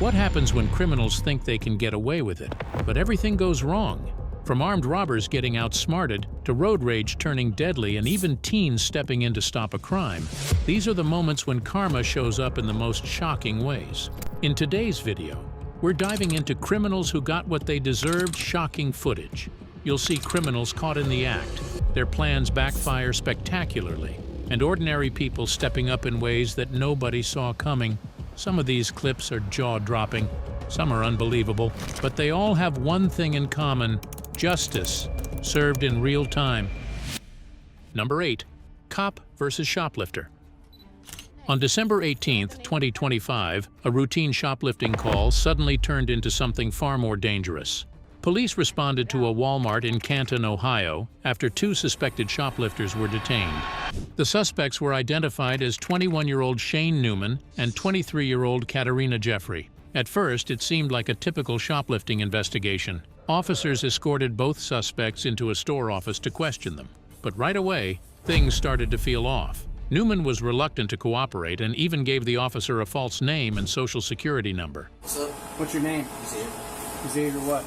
What happens when criminals think they can get away with it, but everything goes wrong? From armed robbers getting outsmarted to road rage turning deadly and even teens stepping in to stop a crime, these are the moments when karma shows up in the most shocking ways. In today's video, we're diving into criminals who got what they deserved. Shocking footage. You'll see criminals caught in the act, their plans backfire spectacularly, and ordinary people stepping up in ways that nobody saw coming. Some of these clips are jaw-dropping, some are unbelievable, but they all have one thing in common: justice served in real time. Number 8. Cop versus shoplifter. On December 18, 2025, a routine shoplifting call suddenly turned into something far more dangerous. Police responded to a Walmart in Canton, Ohio, after 2 suspected shoplifters were detained. The suspects were identified as 21-year-old Shane Newman and 23-year-old Katerina Jeffrey. At first, it seemed like a typical shoplifting investigation. Officers escorted both suspects into a store office to question them. But right away, things started to feel off. Newman was reluctant to cooperate and even gave the officer a false name and social security number. What's up? What's your name? Xavier what?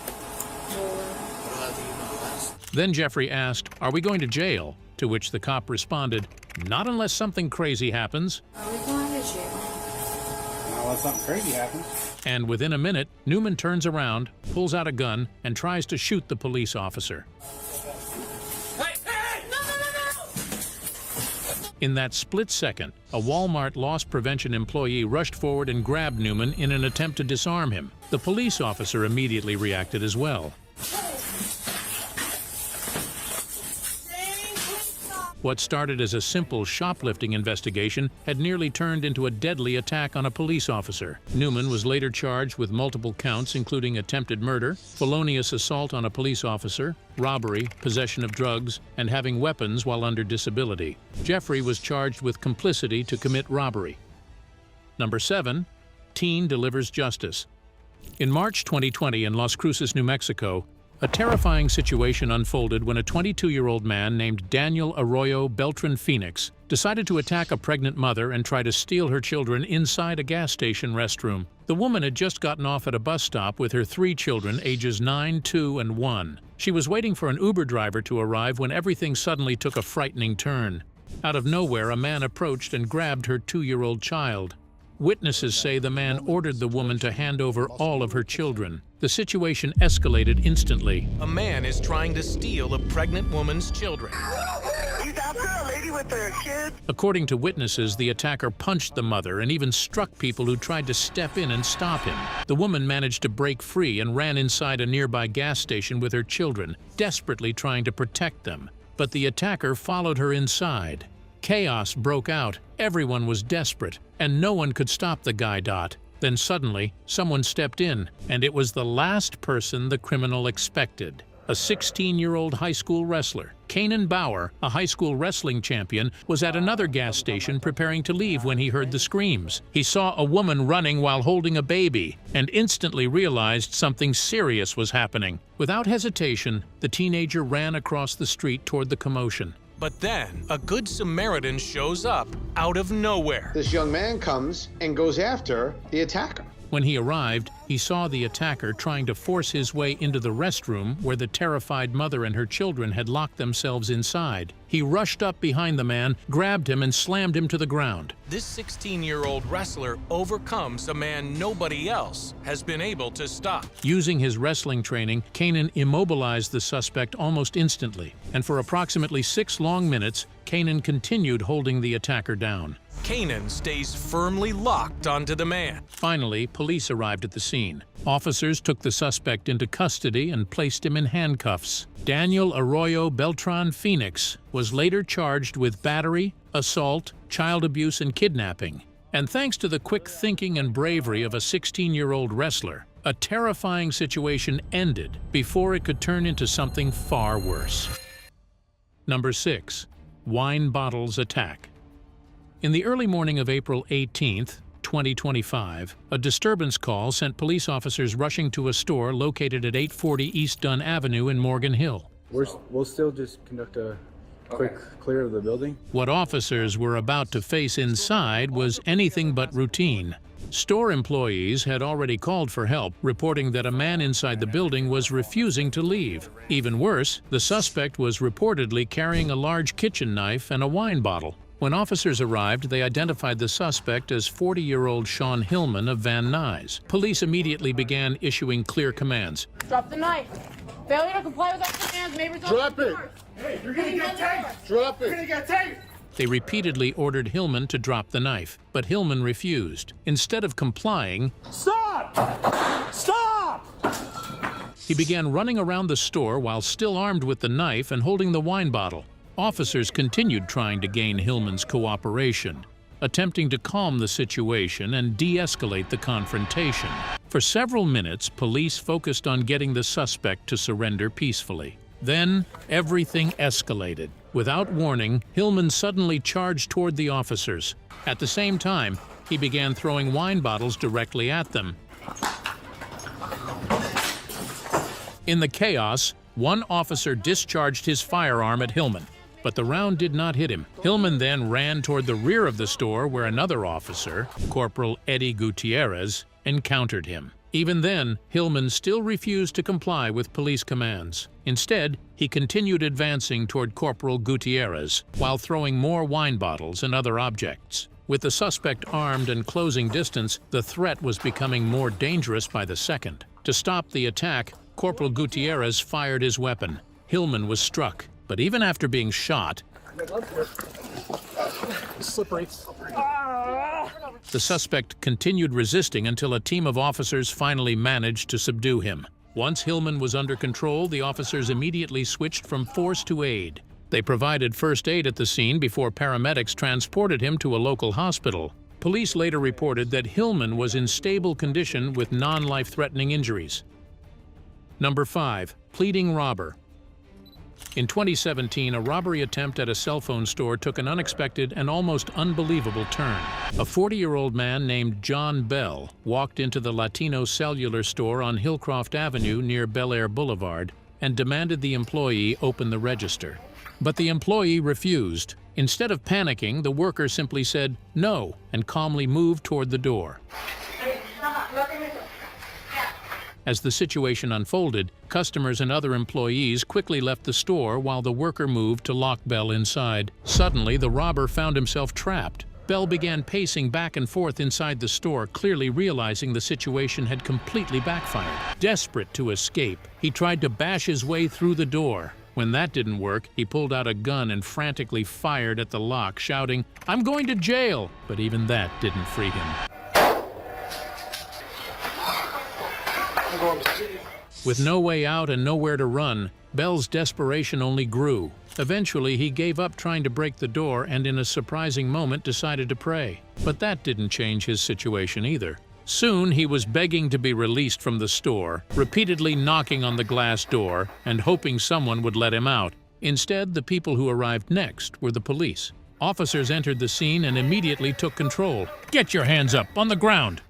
Then Jeffrey asked, "Are we going to jail?" To which the cop responded, "Not unless something crazy happens." Are we going to jail? Not unless something crazy happens. And within a minute, Newman turns around, pulls out a gun, and tries to shoot the police officer. In that split second, a Walmart loss prevention employee rushed forward and grabbed Newman in an attempt to disarm him. The police officer immediately reacted as well. What started as a simple shoplifting investigation had nearly turned into a deadly attack on a police officer. Newman was later charged with multiple counts, including attempted murder, felonious assault on a police officer, robbery, possession of drugs, and having weapons while under disability. Jeffrey was charged with complicity to commit robbery. Number 7. Teen delivers justice. In March 2020 in Las Cruces, New Mexico, a terrifying situation unfolded when a 22-year-old man named Daniel Arroyo Beltran Phoenix decided to attack a pregnant mother and try to steal her children inside a gas station restroom. The woman had just gotten off at a bus stop with her 3 children, ages 9, 2, and 1. She was waiting for an Uber driver to arrive when everything suddenly took a frightening turn. Out of nowhere, a man approached and grabbed her 2-year-old child. Witnesses say the man ordered the woman to hand over all of her children. The situation escalated instantly. A man is trying to steal a pregnant woman's children. He's after a lady with her kids. According to witnesses, the attacker punched the mother and even struck people who tried to step in and stop him. The woman managed to break free and ran inside a nearby gas station with her children, desperately trying to protect them. But the attacker followed her inside. Chaos broke out, everyone was desperate, and no one could stop the guy. Then suddenly, someone stepped in, and it was the last person the criminal expected. A 16-year-old high school wrestler, Kanan Bauer, a high school wrestling champion, was at another gas station preparing to leave when he heard the screams. He saw a woman running while holding a baby, and instantly realized something serious was happening. Without hesitation, the teenager ran across the street toward the commotion. But then, a good Samaritan shows up out of nowhere. This young man comes and goes after the attacker. When he arrived, he saw the attacker trying to force his way into the restroom where the terrified mother and her children had locked themselves inside. He rushed up behind the man, grabbed him, and slammed him to the ground. This 16-year-old wrestler overcomes a man nobody else has been able to stop. Using his wrestling training, Kanan immobilized the suspect almost instantly, and for approximately 6 long minutes, Kanan continued holding the attacker down. Kanan stays firmly locked onto the man. Finally, police arrived at the scene. Officers took the suspect into custody and placed him in handcuffs. Daniel Arroyo Beltran Phoenix was later charged with battery, assault, child abuse, and kidnapping. And thanks to the quick thinking and bravery of a 16-year-old wrestler, a terrifying situation ended before it could turn into something far worse. Number 6. Wine bottles attack. In the early morning of April 18, 2025, a disturbance call sent police officers rushing to a store located at 840 East Dunn Avenue in Morgan Hill. We'll still just conduct a quick clear of the building. What officers were about to face inside was anything but routine. Store employees had already called for help, reporting that a man inside the building was refusing to leave. Even worse, the suspect was reportedly carrying a large kitchen knife and a wine bottle. When officers arrived, they identified the suspect as 40-year-old Sean Hillman of Van Nuys. Police immediately began issuing clear commands. Drop the knife. Failure to comply with our commands may result Drop in it. Hey, you're gonna get taped. Drop it. You're gonna get taped. They repeatedly ordered Hillman to drop the knife, but Hillman refused. Instead of complying, Stop! Stop! he began running around the store while still armed with the knife and holding the wine bottle. Officers continued trying to gain Hillman's cooperation, attempting to calm the situation and de-escalate the confrontation. For several minutes, police focused on getting the suspect to surrender peacefully. Then, everything escalated. Without warning, Hillman suddenly charged toward the officers. At the same time, he began throwing wine bottles directly at them. In the chaos, one officer discharged his firearm at Hillman, but the round did not hit him. Hillman then ran toward the rear of the store where another officer, Corporal Eddie Gutierrez, encountered him. Even then, Hillman still refused to comply with police commands. Instead, he continued advancing toward Corporal Gutierrez while throwing more wine bottles and other objects. With the suspect armed and closing distance, the threat was becoming more dangerous by the second. To stop the attack, Corporal Gutierrez fired his weapon. Hillman was struck, but even after being shot, Slippery. the suspect continued resisting until a team of officers finally managed to subdue him. Once Hillman was under control, the officers immediately switched from force to aid. They provided first aid at the scene before paramedics transported him to a local hospital. Police later reported that Hillman was in stable condition with non-life-threatening injuries. Number 5. Pleading robber. In 2017, a robbery attempt at a cell phone store took an unexpected and almost unbelievable turn. A 40-year-old man named John Bell walked into the Latino cellular store on Hillcroft Avenue near Bel Air Boulevard and demanded the employee open the register. But the employee refused. Instead of panicking, the worker simply said no and calmly moved toward the door. As the situation unfolded, customers and other employees quickly left the store while the worker moved to lock Bell inside. Suddenly, the robber found himself trapped. Bell began pacing back and forth inside the store, clearly realizing the situation had completely backfired. Desperate to escape, he tried to bash his way through the door. When that didn't work, he pulled out a gun and frantically fired at the lock, shouting, "I'm going to jail!" But even that didn't free him. With no way out and nowhere to run, Bell's desperation only grew. Eventually, he gave up trying to break the door and in a surprising moment decided to pray. But that didn't change his situation either. Soon, he was begging to be released from the store, repeatedly knocking on the glass door and hoping someone would let him out. Instead, the people who arrived next were the police. Officers entered the scene and immediately took control. "Get your hands up, on the ground!"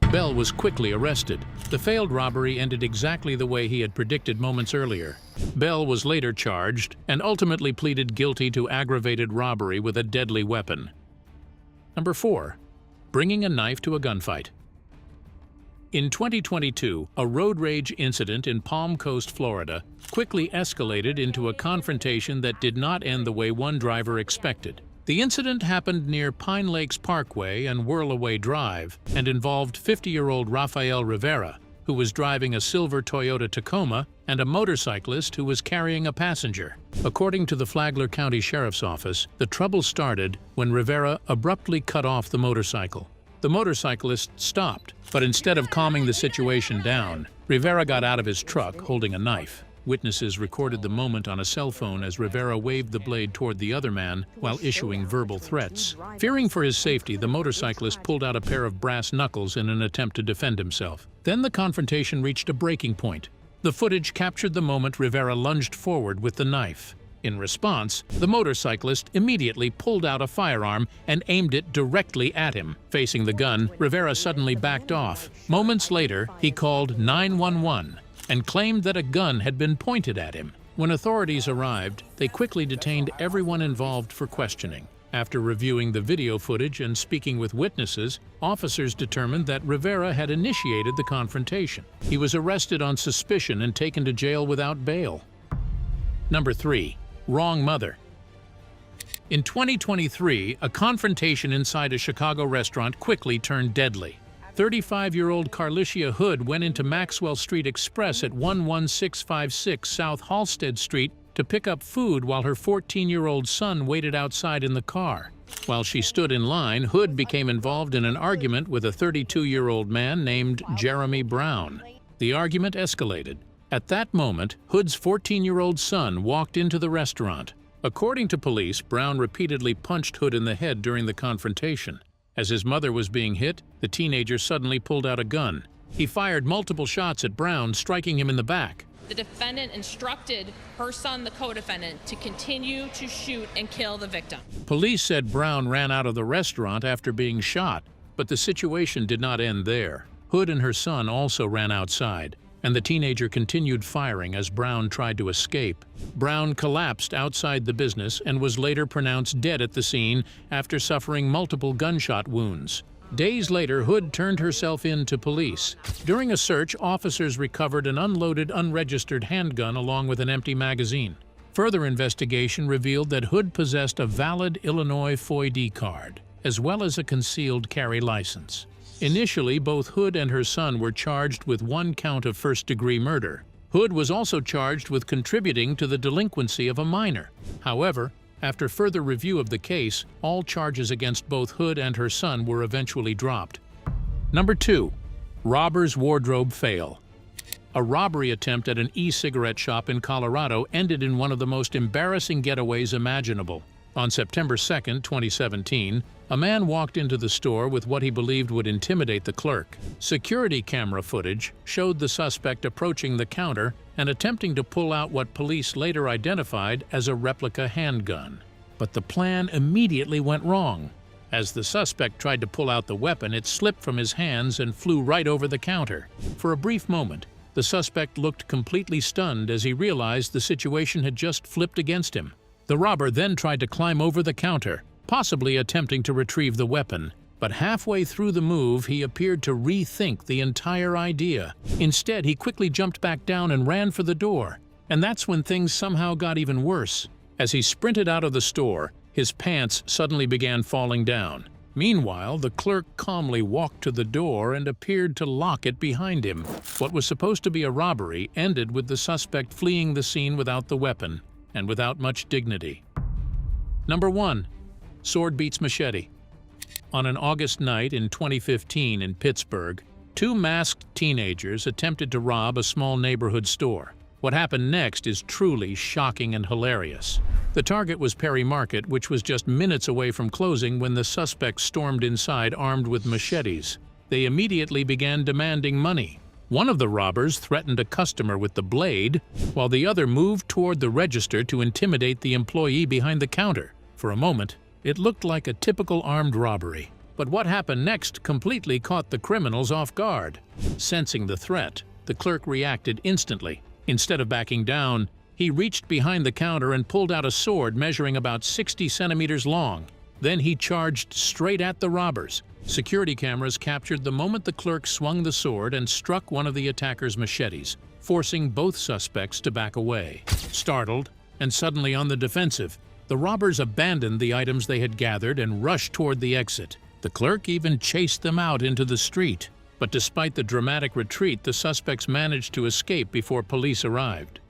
Bell was quickly arrested. The failed robbery ended exactly the way he had predicted moments earlier. Bell was later charged and ultimately pleaded guilty to aggravated robbery with a deadly weapon. Number 4. Bringing a knife to a gunfight. In 2022, a road rage incident in Palm Coast, Florida, quickly escalated into a confrontation that did not end the way one driver expected. The incident happened near Pine Lakes Parkway and Whirlaway Drive and involved 50-year-old Rafael Rivera, who was driving a silver Toyota Tacoma, and a motorcyclist who was carrying a passenger. According to the Flagler County Sheriff's Office, the trouble started when Rivera abruptly cut off the motorcycle. The motorcyclist stopped, but instead of calming the situation down, Rivera got out of his truck holding a knife. Witnesses recorded the moment on a cell phone as Rivera waved the blade toward the other man while issuing verbal threats. Fearing for his safety, the motorcyclist pulled out a pair of brass knuckles in an attempt to defend himself. Then the confrontation reached a breaking point. The footage captured the moment Rivera lunged forward with the knife. In response, the motorcyclist immediately pulled out a firearm and aimed it directly at him. Facing the gun, Rivera suddenly backed off. Moments later, he called 911. And claimed that a gun had been pointed at him. When authorities arrived, they quickly detained everyone involved for questioning. After reviewing the video footage and speaking with witnesses, officers determined that Rivera had initiated the confrontation. He was arrested on suspicion and taken to jail without bail. Number 3. Wrong mother. In 2023, a confrontation inside a Chicago restaurant quickly turned deadly. 35-year-old Carlicia Hood went into Maxwell Street Express at 11656 South Halsted Street to pick up food while her 14-year-old son waited outside in the car. While she stood in line, Hood became involved in an argument with a 32-year-old man named Jeremy Brown. The argument escalated. At that moment, Hood's 14-year-old son walked into the restaurant. According to police, Brown repeatedly punched Hood in the head during the confrontation. As his mother was being hit, the teenager suddenly pulled out a gun. He fired multiple shots at Brown, striking him in the back. The defendant instructed her son, the co-defendant, to continue to shoot and kill the victim. Police said Brown ran out of the restaurant after being shot, but the situation did not end there. Hood and her son also ran outside, and the teenager continued firing as Brown tried to escape. Brown collapsed outside the business and was later pronounced dead at the scene after suffering multiple gunshot wounds. Days later, Hood turned herself in to police. During a search, officers recovered an unloaded, unregistered handgun along with an empty magazine. Further investigation revealed that Hood possessed a valid Illinois FOID card, as well as a concealed carry license. Initially, both Hood and her son were charged with 1 count of first-degree murder. Hood was also charged with contributing to the delinquency of a minor. However, after further review of the case, all charges against both Hood and her son were eventually dropped. Number 2. Robber's wardrobe fail. A robbery attempt at an e-cigarette shop in Colorado ended in one of the most embarrassing getaways imaginable. On September 2, 2017, a man walked into the store with what he believed would intimidate the clerk. Security camera footage showed the suspect approaching the counter and attempting to pull out what police later identified as a replica handgun. But the plan immediately went wrong. As the suspect tried to pull out the weapon, it slipped from his hands and flew right over the counter. For a brief moment, the suspect looked completely stunned as he realized the situation had just flipped against him. The robber then tried to climb over the counter, possibly attempting to retrieve the weapon. But halfway through the move, he appeared to rethink the entire idea. Instead, he quickly jumped back down and ran for the door. And that's when things somehow got even worse. As he sprinted out of the store, his pants suddenly began falling down. Meanwhile, the clerk calmly walked to the door and appeared to lock it behind him. What was supposed to be a robbery ended with the suspect fleeing the scene without the weapon, and without much dignity. Number 1. Sword beats machete. On an August night in 2015 in Pittsburgh, 2 masked teenagers attempted to rob a small neighborhood store. What happened next is truly shocking and hilarious. The target was Perry Market, which was just minutes away from closing when the suspects stormed inside armed with machetes. They immediately began demanding money. One of the robbers threatened a customer with the blade, while the other moved toward the register to intimidate the employee behind the counter. For a moment, it looked like a typical armed robbery. But what happened next completely caught the criminals off guard. Sensing the threat, the clerk reacted instantly. Instead of backing down, he reached behind the counter and pulled out a sword measuring about 60 centimeters long. Then he charged straight at the robbers. Security cameras captured the moment the clerk swung the sword and struck one of the attacker's machetes, forcing both suspects to back away. Startled and suddenly on the defensive, the robbers abandoned the items they had gathered and rushed toward the exit. The clerk even chased them out into the street. But despite the dramatic retreat, the suspects managed to escape before police arrived.